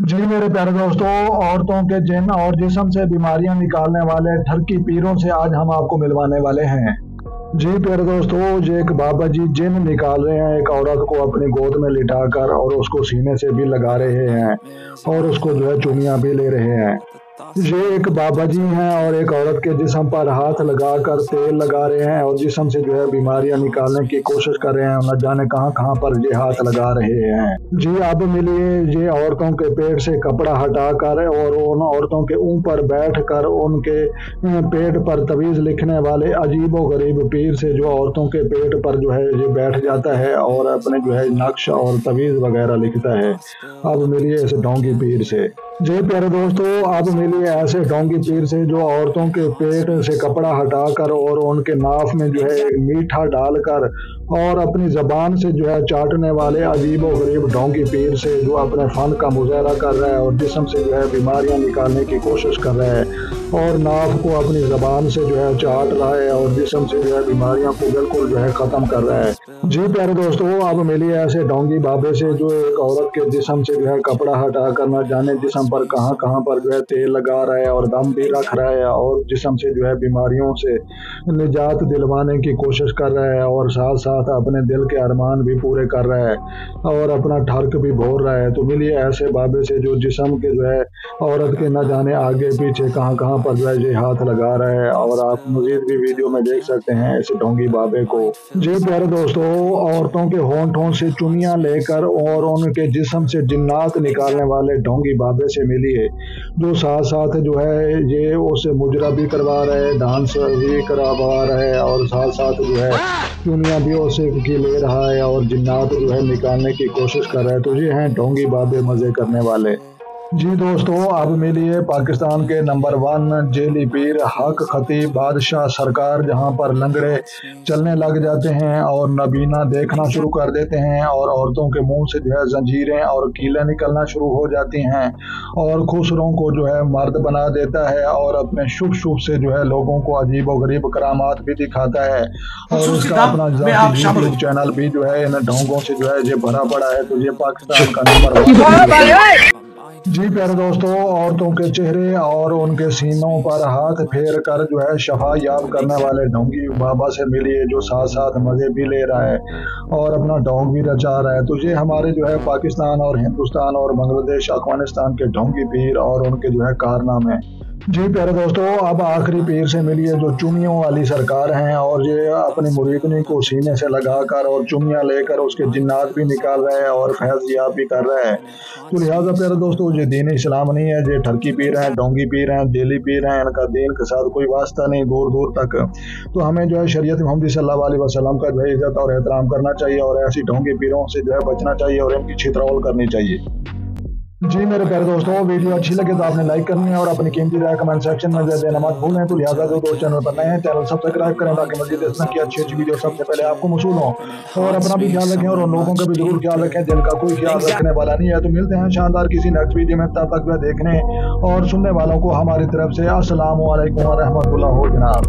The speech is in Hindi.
जी मेरे प्यारे दोस्तों, औरतों के जिन और जिस्म से बीमारियां निकालने वाले ठरकी पीरों से आज हम आपको मिलवाने वाले हैं। जी प्यारे दोस्तों, ये एक बाबा जी जिन निकाल रहे हैं एक औरत को अपनी गोद में लिटाकर और उसको सीने से भी लगा रहे हैं और उसको जो है चुमियां भी ले रहे हैं। ये एक बाबा जी हैं और एक औरत के जिस्म पर हाथ लगाकर तेल लगा रहे हैं और जिस्म से जो है बीमारियां निकालने की कोशिश कर रहे हैं। न जाने कहां कहां पर ये हाथ लगा रहे हैं। जी अब मिलिए ये औरतों के पेट से कपड़ा हटाकर और उन औरतों के ऊपर बैठकर उनके पेट पर तवीज़ लिखने वाले अजीबो गरीब पीर से जो औरतों के पेट पर जो है ये बैठ जाता है और अपने जो है नक्श और तवीज़ वगैरह लिखता है। अब मिलिए इस ढोंगी पीर से। जी प्यारे दोस्तों, अब मिलिए ऐसे ढोंगी पीर से जो औरतों के पेट से कपड़ा हटाकर और उनके नाफ में जो है मीठा डालकर और अपनी जबान से जो है चाटने वाले अजीब व गरीब ढोंगी पीर से जो अपने फन का मुजाहरा कर रहा है और जिस्म से जो है बीमारियां निकालने की कोशिश कर रहा है और नाफ को अपनी जबान से जो है चाट रहा है और जिस्म से जो है बीमारियों को बिल्कुल जो है ख़त्म कर रहा है। जी प्यारे दोस्तों, अब मिलिए ऐसे ढोंगी बाबे से जो एक औरत के जिस्म से जो है कपड़ा हटाकर न जाने जिस्म पर कहां कहां पर जो है तेल लगा रहा है और दम भी रख रहा है और जिस्म से जो है बीमारियों से निजात दिलवाने की कोशिश कर रहा है और साथ साथ अपने दिल के अरमान भी पूरे कर रहा है और अपना ठर्क भी भोर रहा है। तो मिलिए ऐसे बाबे से जो जिस्म के जो है औरत के न जाने आगे पीछे कहां कहां पर जो है ये हाथ लगा रहा है और आप मजीद भी वीडियो में देख सकते हैं ऐसे ढोंगी बाबे को। जी प्यारे दोस्तों, औरतों के होंठों से चुनियां लेकर और उनके जिस्म से जिन्नात निकालने वाले ढोंगी बाबे से मिलिए जो साथ साथ जो है ये उसे मुजरा भी करवा रहा है, डांस भी करवा रहा है और साथ साथ जो है चुनियां भी उसे की ले रहा है और जिन्नात जो है निकालने की कोशिश कर रहा है। तो ये हैं ढोंगी बाबे मजे करने वाले। जी दोस्तों, अब मिलिए पाकिस्तान के नंबर 1 जेली पीर हक खतीब बादशाह सरकार, जहां पर लंगड़े चलने लग जाते हैं और नबीना देखना शुरू कर देते हैं और औरतों के मुंह से जो है जंजीरें और कीलें निकलना शुरू हो जाती हैं और खुसरों को जो है मर्द बना देता है और अपने शुभ शुभ से जो है लोगों को अजीब व गरीब करामात भी दिखाता है और उसका अपना यूट्यूब चैनल भी जो है इन ढोंगों से जो है ये भरा पड़ा है। तो ये पाकिस्तान का नंबर 1। जी प्यारे दोस्तों, औरतों के चेहरे और उनके सीनों पर हाथ फेर कर जो है शफा याब करने वाले ढोंगी बाबा से मिलिए जो साथ साथ मज़े भी ले रहा है और अपना ढोंग भी रचा रहा है। तो ये हमारे जो है पाकिस्तान और हिंदुस्तान और बांग्लादेश अफगानिस्तान के ढोंगी पीर और उनके जो है कारनामे। जी प्यारे दोस्तों, अब आखिरी पीर से मिलिए जो चुमियों वाली सरकार हैं और ये अपनी मुरीदनी को सीने से लगाकर और चुमियाँ लेकर उसके जिन्नात भी निकाल रहे हैं और फैज़ याब भी कर रहे हैं। तो लिहाजा प्यारे दोस्तों, ये दीन इस्लाम नहीं है, ये ठरकी पीर हैं, ढोंगी पीर हैं, जेली पीर हैं, इनका दीन के साथ कोई वास्ता नहीं दूर दूर तक। तो हमें जो है शरीयत मोहम्मदी सल्लल्लाहु अलैहि वसल्लम का जो है इज्जत और एहतराम करना चाहिए और ऐसी ढोंगी पीरों से जो है बचना चाहिए और इनकी छितरौल करनी चाहिए। जी मेरे प्यारे दोस्तों, वीडियो अच्छी लगे तो आपने लाइक करनी है और अपनी कीमती राय कमेंट सेक्शन में दे देना मत भूलें। तो लिहाजा जो दोस्त चैनल पर नए हैं चैनल सब्सक्राइब करें ताकि मज़ीद इस तरह की अच्छी अच्छी वीडियो सबसे पहले आपको मौसूल हो और अपना भी ख्याल रखें और उन लोगों का भी जरूर ख्याल रखें जिनका कोई ख्याल रखने वाला नहीं है। तो मिलते हैं शानदार किसी नेक्स्ट वीडियो में, तब तक वह देखने और सुनने वालों को हमारी तरफ से अस्सलाम वालेकुम व रहमतुल्लाह हो जनाब।